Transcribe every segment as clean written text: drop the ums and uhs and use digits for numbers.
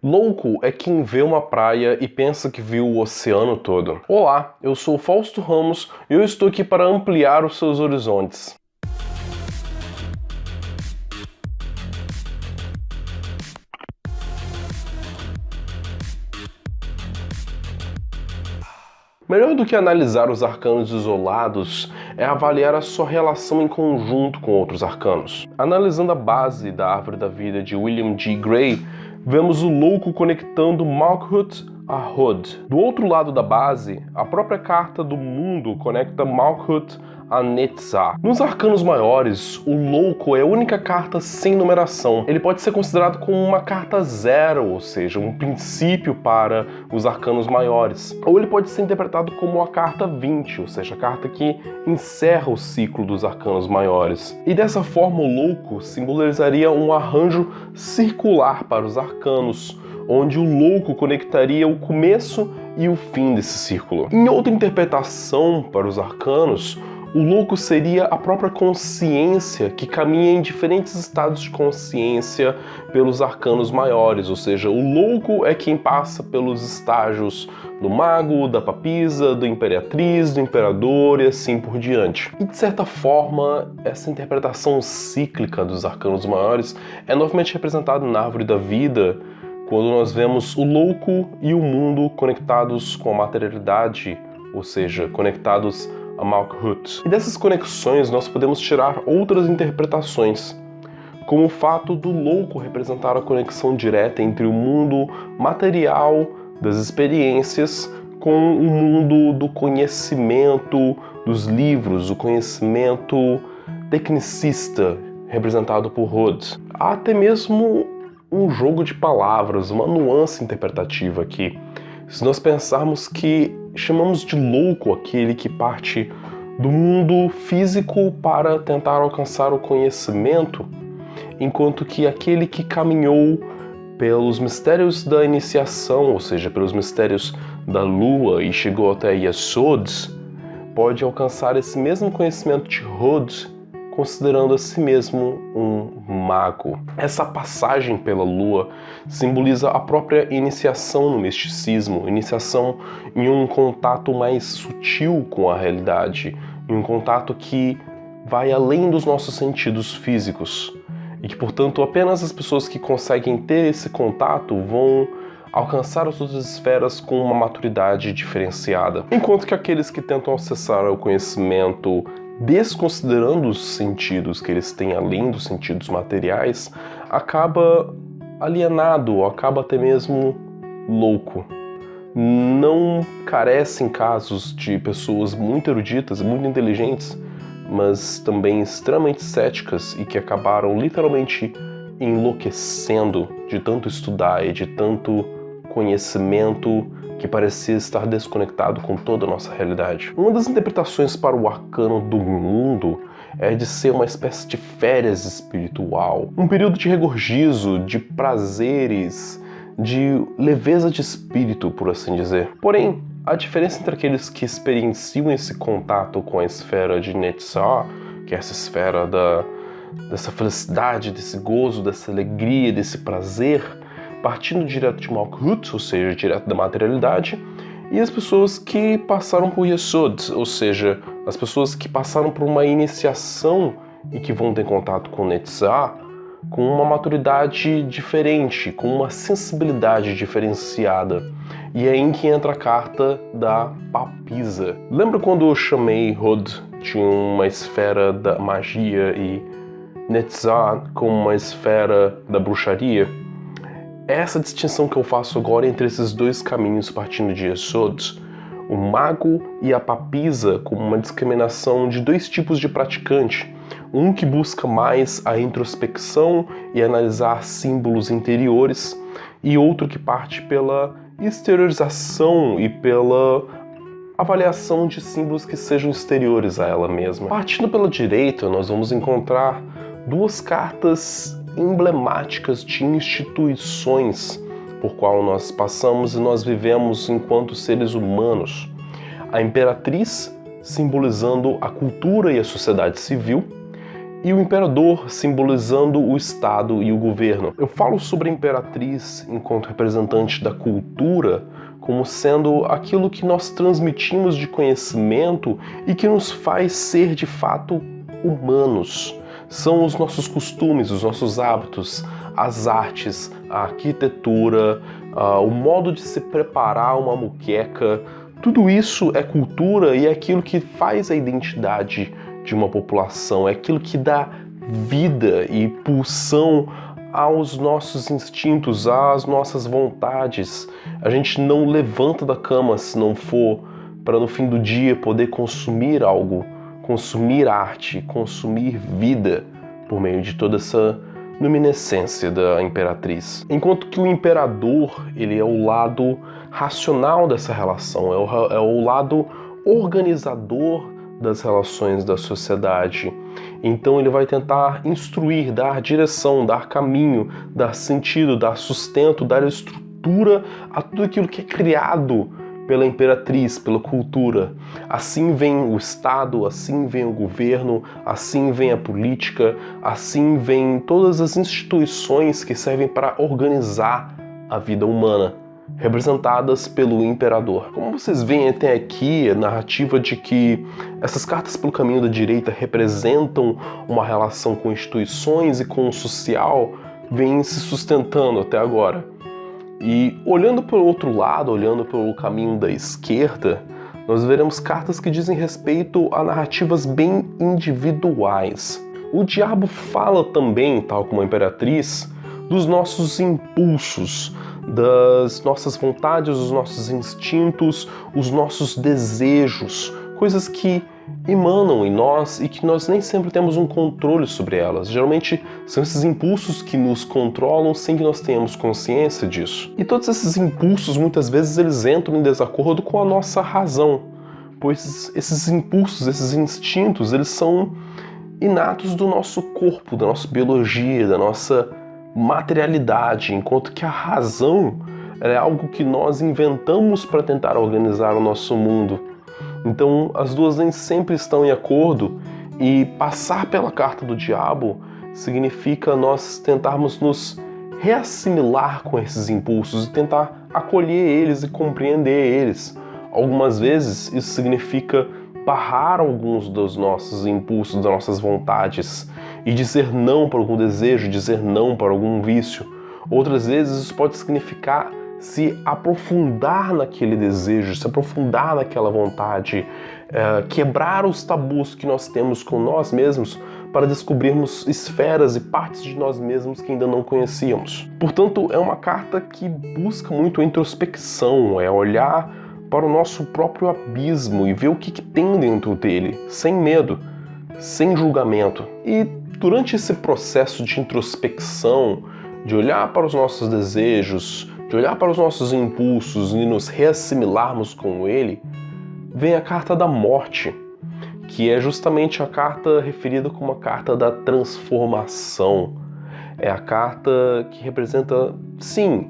Louco é quem vê uma praia e pensa que viu o oceano todo. Olá, eu sou o Fausto Ramos e eu estou aqui para ampliar os seus horizontes. Melhor do que analisar os arcanos isolados é avaliar a sua relação em conjunto com outros arcanos. Analisando a base da Árvore da Vida de William G. Gray, vemos o louco conectando Malkuth a Hod. Do outro lado da base, a própria carta do mundo conecta Malkuth a Netzah. Nos arcanos maiores, o louco é a única carta sem numeração. Ele pode ser considerado como uma carta zero, ou seja, um princípio para os arcanos maiores. Ou ele pode ser interpretado como a carta 20, ou seja, a carta que encerra o ciclo dos arcanos maiores. E dessa forma, o louco simbolizaria um arranjo circular para os arcanos, onde o louco conectaria o começo e o fim desse círculo. Em outra interpretação para os arcanos, o louco seria a própria consciência que caminha em diferentes estados de consciência pelos arcanos maiores, ou seja, o louco é quem passa pelos estágios do mago, da papisa, da imperatriz, do imperador e assim por diante. E de certa forma, essa interpretação cíclica dos arcanos maiores é novamente representada na Árvore da Vida, quando nós vemos o louco e o mundo conectados com a materialidade, ou seja, conectados a Malkuth. E dessas conexões nós podemos tirar outras interpretações, como o fato do louco representar a conexão direta entre o mundo material das experiências com o mundo do conhecimento dos livros, o conhecimento tecnicista, representado por Hod. Há até mesmo um jogo de palavras, uma nuance interpretativa aqui. Se nós pensarmos que chamamos de louco aquele que parte do mundo físico para tentar alcançar o conhecimento, enquanto que aquele que caminhou pelos mistérios da iniciação, ou seja, pelos mistérios da lua e chegou até Yesod, pode alcançar esse mesmo conhecimento de Hod, considerando a si mesmo um mago. Essa passagem pela lua simboliza a própria iniciação no misticismo, iniciação em um contato mais sutil com a realidade, em um contato que vai além dos nossos sentidos físicos, e que, portanto, apenas as pessoas que conseguem ter esse contato vão alcançar as outras esferas com uma maturidade diferenciada, enquanto que aqueles que tentam acessar o conhecimento desconsiderando os sentidos que eles têm além dos sentidos materiais, acaba alienado, acaba até mesmo louco. Não carecem casos de pessoas muito eruditas, muito inteligentes, mas também extremamente céticas e que acabaram literalmente enlouquecendo de tanto estudar e de tanto conhecimento que parecia estar desconectado com toda a nossa realidade. Uma das interpretações para o arcano do mundo é de ser uma espécie de férias espiritual, um período de regorgizo, de prazeres, de leveza de espírito, por assim dizer. Porém, a diferença entre aqueles que experienciam esse contato com a esfera de Netzah, que é essa esfera dessa felicidade, desse gozo, dessa alegria, desse prazer, partindo direto de Malkuth, ou seja, direto da materialidade, e as pessoas que passaram por Yesod, ou seja, as pessoas que passaram por uma iniciação e que vão ter contato com Netzah, com uma maturidade diferente, com uma sensibilidade diferenciada. E é aí que entra a carta da papisa. Lembra quando eu chamei Hod de uma esfera da magia e Netzah como uma esfera da bruxaria? Essa distinção que eu faço agora entre esses dois caminhos partindo de Yesod, o mago e a papisa, como uma discriminação de dois tipos de praticante, um que busca mais a introspecção e analisar símbolos interiores, e outro que parte pela exteriorização e pela avaliação de símbolos que sejam exteriores a ela mesma. Partindo pela direita, nós vamos encontrar duas cartas emblemáticas de instituições por qual nós passamos e nós vivemos enquanto seres humanos. A imperatriz, simbolizando a cultura e a sociedade civil, e o imperador simbolizando o Estado e o governo. Eu falo sobre a imperatriz enquanto representante da cultura como sendo aquilo que nós transmitimos de conhecimento e que nos faz ser de fato humanos. São os nossos costumes, os nossos hábitos, as artes, a arquitetura, o modo de se preparar uma moqueca. Tudo isso é cultura e é aquilo que faz a identidade de uma população, é aquilo que dá vida e pulsão aos nossos instintos, às nossas vontades. A gente não levanta da cama se não for para no fim do dia poder consumir algo, consumir arte, consumir vida por meio de toda essa luminescência da imperatriz. Enquanto que o imperador, ele é o lado racional dessa relação, é o lado organizador das relações da sociedade. Então ele vai tentar instruir, dar direção, dar caminho, dar sentido, dar sustento, dar estrutura a tudo aquilo que é criado pela imperatriz, pela cultura. Assim vem o Estado, assim vem o governo, assim vem a política, assim vem todas as instituições que servem para organizar a vida humana, representadas pelo imperador. Como vocês veem até aqui, a narrativa de que essas cartas pelo caminho da direita representam uma relação com instituições e com o social vem se sustentando até agora. E olhando pelo outro lado, olhando pelo caminho da esquerda, nós veremos cartas que dizem respeito a narrativas bem individuais. O diabo fala também, tal como a imperatriz, dos nossos impulsos, das nossas vontades, dos nossos instintos, os nossos desejos, coisas que emanam em nós e que nós nem sempre temos um controle sobre elas. Geralmente são esses impulsos que nos controlam sem que nós tenhamos consciência disso. E todos esses impulsos, muitas vezes, eles entram em desacordo com a nossa razão, pois esses impulsos, esses instintos, eles são inatos do nosso corpo, da nossa biologia, da nossa materialidade, enquanto que a razão é algo que nós inventamos para tentar organizar o nosso mundo. Então as duas nem sempre estão em acordo, e passar pela carta do diabo significa nós tentarmos nos reassimilar com esses impulsos e tentar acolher eles e compreender eles. Algumas vezes isso significa barrar alguns dos nossos impulsos, das nossas vontades, e dizer não para algum desejo, dizer não para algum vício. Outras vezes isso pode significar se aprofundar naquele desejo, se aprofundar naquela vontade, quebrar os tabus que nós temos com nós mesmos para descobrirmos esferas e partes de nós mesmos que ainda não conhecíamos. Portanto, é uma carta que busca muito a introspecção, é olhar para o nosso próprio abismo e ver o que tem dentro dele, sem medo, sem julgamento. E durante esse processo de introspecção, de olhar para os nossos desejos, de olhar para os nossos impulsos e nos reassimilarmos com ele, vem a carta da morte, que é justamente a carta referida como a carta da transformação. É a carta que representa, sim,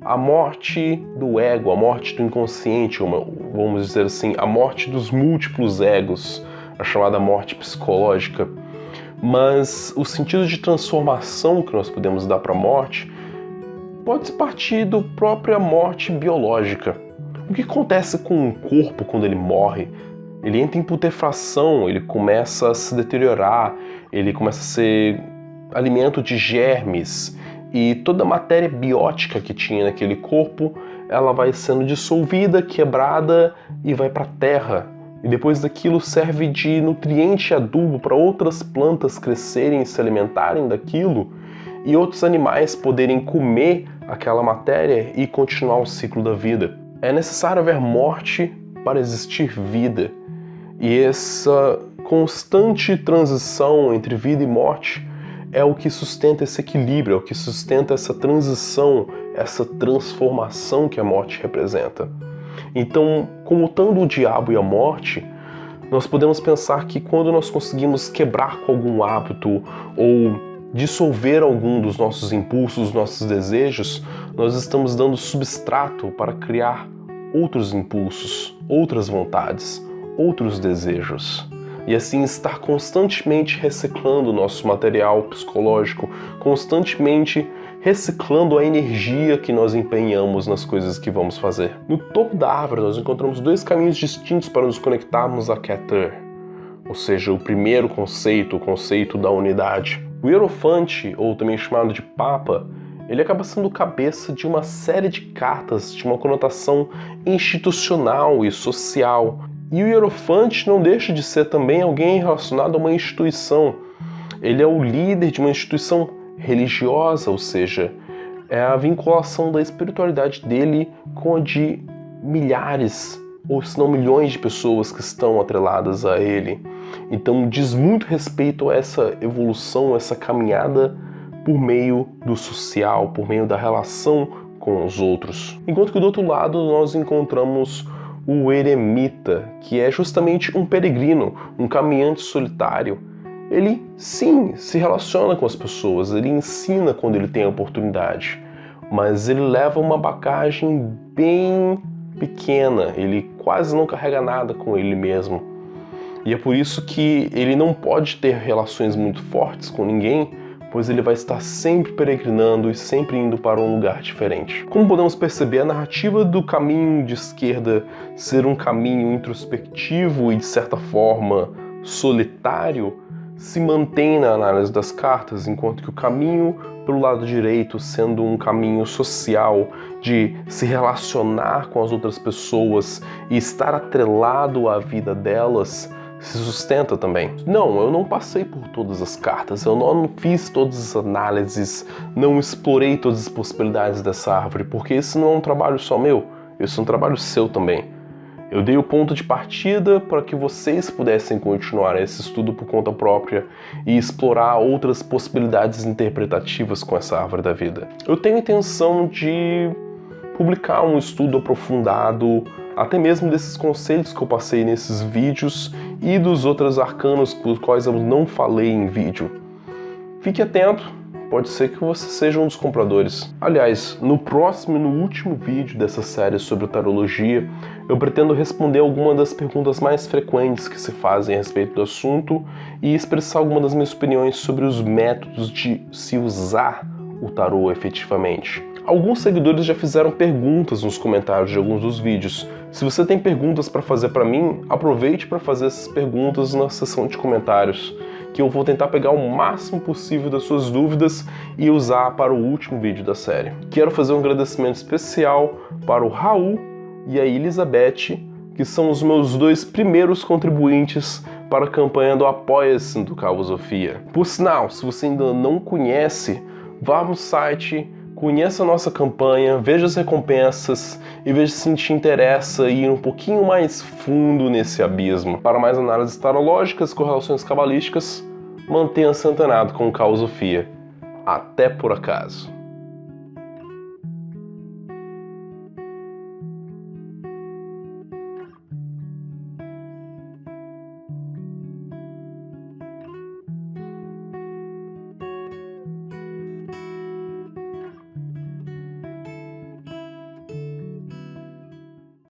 a morte do ego, a morte do inconsciente, vamos dizer assim, a morte dos múltiplos egos, a chamada morte psicológica. Mas o sentido de transformação que nós podemos dar para a morte pode partir da própria morte biológica. O que acontece com o corpo quando ele morre? Ele entra em putrefação, ele começa a se deteriorar, ele começa a ser alimento de germes, e toda a matéria biótica que tinha naquele corpo, ela vai sendo dissolvida, quebrada e vai para a terra. E depois daquilo serve de nutriente e adubo para outras plantas crescerem e se alimentarem daquilo, e outros animais poderem comer aquela matéria e continuar o ciclo da vida. É necessário haver morte para existir vida. E essa constante transição entre vida e morte é o que sustenta esse equilíbrio, é o que sustenta essa transição, essa transformação que a morte representa. Então, comutando o diabo e a morte, nós podemos pensar que quando nós conseguimos quebrar com algum hábito ou dissolver algum dos nossos impulsos, nossos desejos, nós estamos dando substrato para criar outros impulsos, outras vontades, outros desejos. e assim estar constantemente reciclando o nosso material psicológico, constantemente reciclando a energia que nós empenhamos nas coisas que vamos fazer. No topo da árvore nós encontramos dois caminhos distintos para nos conectarmos a Keter, ou seja, o primeiro conceito, o conceito da unidade. O Hierofante, ou também chamado de Papa, ele acaba sendo cabeça de uma série de cartas de uma conotação institucional e social. E o Hierofante não deixa de ser também alguém relacionado a uma instituição. Ele é o líder de uma instituição religiosa, ou seja, é a vinculação da espiritualidade dele com a de milhares, ou se não milhões de pessoas que estão atreladas a ele. Então diz muito respeito a essa evolução, essa caminhada por meio do social, por meio da relação com os outros. Enquanto que do outro lado nós encontramos o eremita, que é justamente um peregrino, um caminhante solitário. Ele, sim, se relaciona com as pessoas, ele ensina quando ele tem a oportunidade, mas ele leva uma bagagem bem pequena, ele quase não carrega nada com ele mesmo. E é por isso que ele não pode ter relações muito fortes com ninguém, pois ele vai estar sempre peregrinando e sempre indo para um lugar diferente. Como podemos perceber, a narrativa do caminho de esquerda ser um caminho introspectivo e, de certa forma, solitário, se mantém na análise das cartas, enquanto que o caminho pelo lado direito, sendo um caminho social, de se relacionar com as outras pessoas e estar atrelado à vida delas, se sustenta também. Não, eu não passei por todas as cartas, eu não fiz todas as análises, não explorei todas as possibilidades dessa árvore, porque esse não é um trabalho só meu, esse é um trabalho seu também. Eu dei o ponto de partida para que vocês pudessem continuar esse estudo por conta própria e explorar outras possibilidades interpretativas com essa árvore da vida. Eu tenho a intenção de publicar um estudo aprofundado, até mesmo desses conceitos que eu passei nesses vídeos e dos outros arcanos por quais eu não falei em vídeo. Fique atento, pode ser que você seja um dos compradores. Aliás, no próximo e no último vídeo dessa série sobre tarologia, eu pretendo responder algumas das perguntas mais frequentes que se fazem a respeito do assunto e expressar algumas das minhas opiniões sobre os métodos de se usar o tarô efetivamente. Alguns seguidores já fizeram perguntas nos comentários de alguns dos vídeos. Se você tem perguntas para fazer para mim, aproveite para fazer essas perguntas na seção de comentários, que eu vou tentar pegar o máximo possível das suas dúvidas e usar para o último vídeo da série. Quero fazer um agradecimento especial para o Raul e a Elizabeth, que são os meus dois primeiros contribuintes para a campanha do Apoia-se do Caosofia. Por sinal, se você ainda não conhece, vá no site, conheça a nossa campanha, veja as recompensas e veja se te interessa ir um pouquinho mais fundo nesse abismo. Para mais análises tarológicas, correlações cabalísticas, mantenha-se antenado com o Caosofia. Até por acaso.